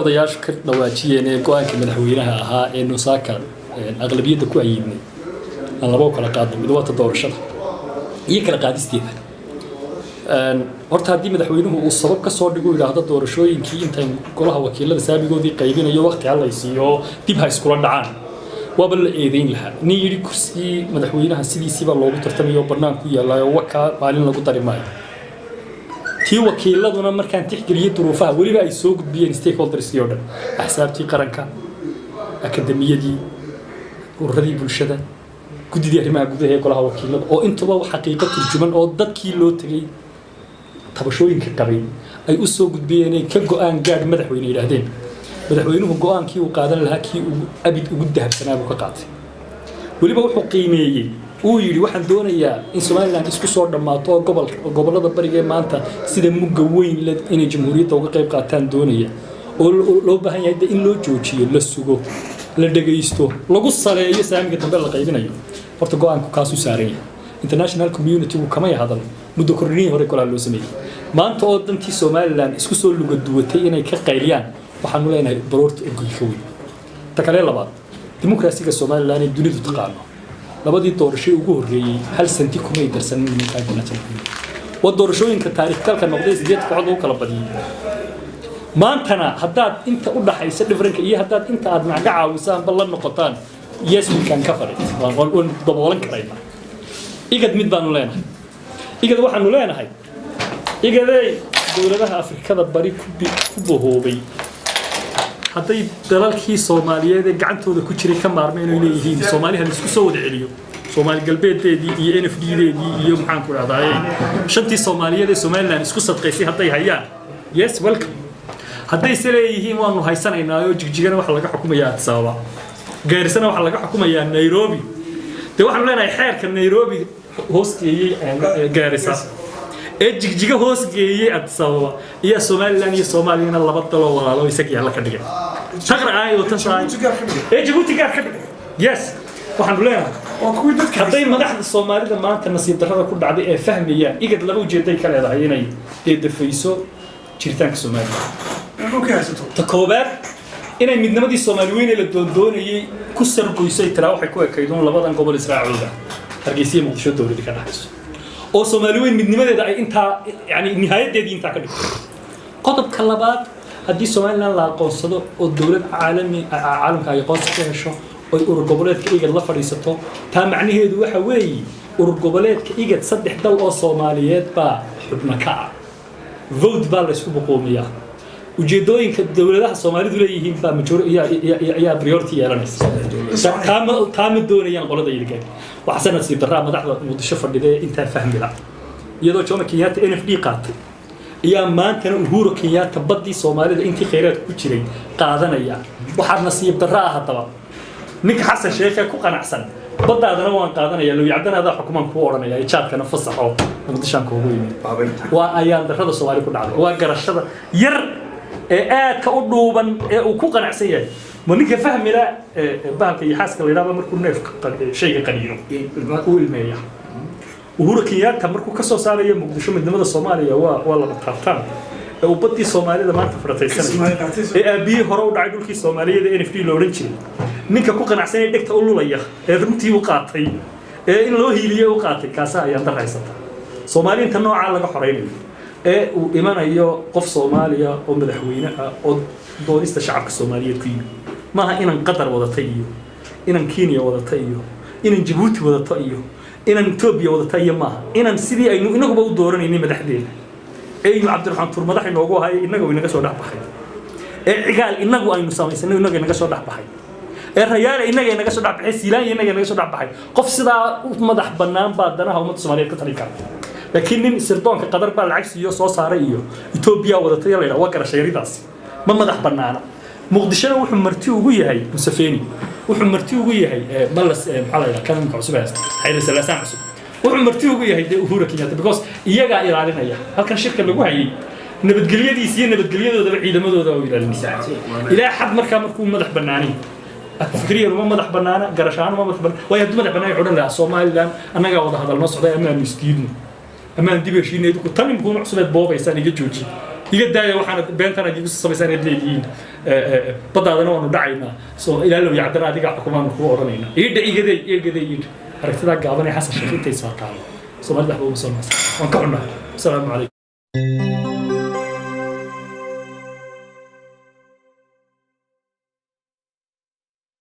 odayaashu ka dhawaajiyeen ee go'aanka madaxweynaha ahaa ee Nusaaka aqlabiyada ku ayidnay aan laba kala qaadno mid waa doorashada iyo kala qaadisteeda horta haddii madaxweynuhu uu sabab ka soo dhigo yiraahdo doorashooyinkii inta golaha wakiilada saabigoodii qaybinayo waqti hal ay siiyo dib ha iskula dhacaan waa bal eedeyn laha ni yiri kursi madaxweynaha sidiisiba loogu tartamayo banaan ku yaalayo waka maalin lagu darimay tii wakiiladuna markaan tixgeliyo duruufaha waliba ay soo gudbiyeen stakeholders iyo dhan axsaabtii qaranka akademiyadii urradii bulshada guddiga arrimaha gudaha ee golaha wakiilada oo intuba xaqiiqo turjuman oo dadkii loo tagay tabashooyinka qabay ay u soo gudbiyeen ay ka go'aan gaar madaxweyne yiraahdeen madaxweynuhu go'aankii uu qaadan lahaa kii uu abid ugu dahabsanaa buu ka qaatay waliba wuxuu qiimeeyay uu yiri waxaan doonayaa in Soomaaliland isku soo dhamaato gobolada bariga maanta sida mugga weyn leh in jamhuuriyadda uga qayb qaataan doonaya oo loo baahan yahay in loo joojiyo la sugo la dhageysto lagu saleeyo saamiga dambe la qaybinayo horta go'aanku kaas u saaran yahay international community uu kama yahadan muddo korniin hore kala loo sameeyay maanta oo dantii Soomaaliland isku soo luga duwatay inay ka qayliyaan waxaan u leenahay baroorta ogolka weyn ta kale labaad dimuqraasiga Soomaaliland ee dunidu taqaano labadii doorasho ugu horeeyay hal santi kuma ay darsan ninka gunaatan doorashooyinka taariikhda noqday sideed kooxood oo kala badiyay maantana haddaad inta u dhaxaysa different iyo haddaad inta aad naga caawisaan bal la noqotaan yes we can cover it waan daboolan karaynaa igad mid baan u leenahay igad waxaan u leenahay igaday dawladaha Afrikada bari ku bohoobay hadday dalalkii Soomaaliyeed ee gacantooda ku jiray ka maarmeen inay leeyihiin Soomaaliha isku soo wada celiyo Soomaali galbeedteedii iyo NFD-deedii iyo maxaan ku raadayay shantii Soomaaliyeed ee Soomaaliland isku sadqaysay hadday hayaan yes welcome hadday leeyihiin waanu haysanaynaa oo jigjigana waxa laga xukumayaa Sababa Gaarisana waxa laga xukumayaa Nairobi de waxaan leenahay xeerka Nairobi hoosteeyay Gaarisa ee jigjiga hoosgeeyay Sababa iyo Soomaaliland iyo Soomaaliyana laba dalo walaalo isaga la ka dhigay shaqra ay oo tasaay ee Djibouti gaar ka dhigay yes waxaan leenahay oo kuwii dadka hadday madaxda Soomaalida maanta nasiib darrada ku dhacday ee fahmayaan igad laba ujeeday ka leedahay inay dafayso jiritaanka Soomaaliya takoobaad inay midnimadii Soomaaliyeed la doondoonayay ku sargoysay tira waxay ku ekaydeen labadan gobol Israaciilka Hargeysa Muqdisho dawladda ka dhaxayso oo Soomaaliyeed midnimadeeda ay inta yani nihaayaddeedii inta ka dhigtay qodobka labaad haddii Soomaaliland la aqoonsado oo dawlad caalamka ay aqoonsi ka hesho oo urur goboleedka igad la fadhiisato taa macnaheedu waxa weeye urur goboleedka igad saddex dal oo Soomaaliyeed baa xubno ka ah vote baa la isku boqoomiyaa ujeedooyinka dawladaha Soomaalidu leeyihiin baa majority priority yeelanaysa taama doonayaan qolada iyaga waxaan nasiib darraa madaxda Muqdisho fadhida inta fahmila iyadoo Jomo Kenyatta NFD qaatay iyo maantana Uhuru Kenyatta badii Soomaalida intii kheyraad ku jiray qaadanaya waxaan nasiib darraa hadaba ninka Xasan Sheekh ku qanacsan baddaadana waan qaadanaya loo yacdanaada xukuuman ku oranaya jaadkana fasaxo Muqdisho ku ugu yimid waa ayaan darrada Soomaali ku dhacday waa garashada yar ee aad ka u dhuuban ee uu ku qanacsan yahay ninka fahmila baalka iyo xaaska la yiraahdo markuu neef shayga qaniino uu ilmeeyaa Uhuru Kenyatta markuu ka soo saarayo Muqdisho midnimada Soomaaliya waa la tartan ee badii Soomaalida maanta farataysan ee abiyi hore u dhacay dhulkii Soomaaliyeed ee NFD loo oran jiray ninka ku qanacsan ee dhigta u lulaya ee runtii u qaatay ee in loo hiiliyo u qaatay kaasa ayaan daraysata Soomaaliinta nooca laga xoreynayo ee uu imanayo qof Soomaaliya oo madaxweyne ah oo doonista shacabka Soomaaliyeed ku yimid maaha inaan Qatar wadato iyo inaan Kenya wadato iyo inaan Djibouti wadato iyo inaan Ethiopia wadato iyo maaha inaan sidii aynu inaguba u dooranayay madaxdeena ee Cabdiraxmaan Tuur madax inoogu hayay inagu inaga soo dhaxbaxay ee cigaal inagu aynu samaysanay inaga inaga soo dhaxbaxay ee rayaal inaga inaga soo dhaxbaxay siilaan inaga inaga soo dhaxbaxay qof sidaa madax banaan baa danaha ummadda Soomaaliyeed ka tali kara laakiin nin sirdoonka Qatar baa lacag siiyo soo saaray iyo Ethiopia wadato la yiraahdo waa garashayridaas ma madax banaana Muqdisho wuxuu marti ugu yahay Musafeni wuxuu marti ugu yahay malas maxaa kan cusub hay'ad salaasaan cusub wuxuu marti ugu yahay Uhuru Kenyatta because iyaga ilaalinaya halkan shirka lagu hayay nabadgelyadiisa iyo nabadgelyadooda ciidamadooda oo ilaalinaysa ilaa xad markuu madax banaanay fikriyan uma madax banaana garashaan uma madax banaana way hadii madax banaanay xudan la Soomaaliland anaga wada hadal ma socday ama miskiin amaan dib heshiinaydu ku tan imkuun cusubad boobaysan iga jooji iga daaya waxaan beentana igu samaysan leeyihiin badaadana waanu dhacaynaa soo ilaalow yacdana adiga xukumaan ku oranayna iigaday aragtida gaaban ee xasan sheekh intay soo taalo Soomaalida waxba uma soo naas waan ka xunnahay. Assalaamu calaykum.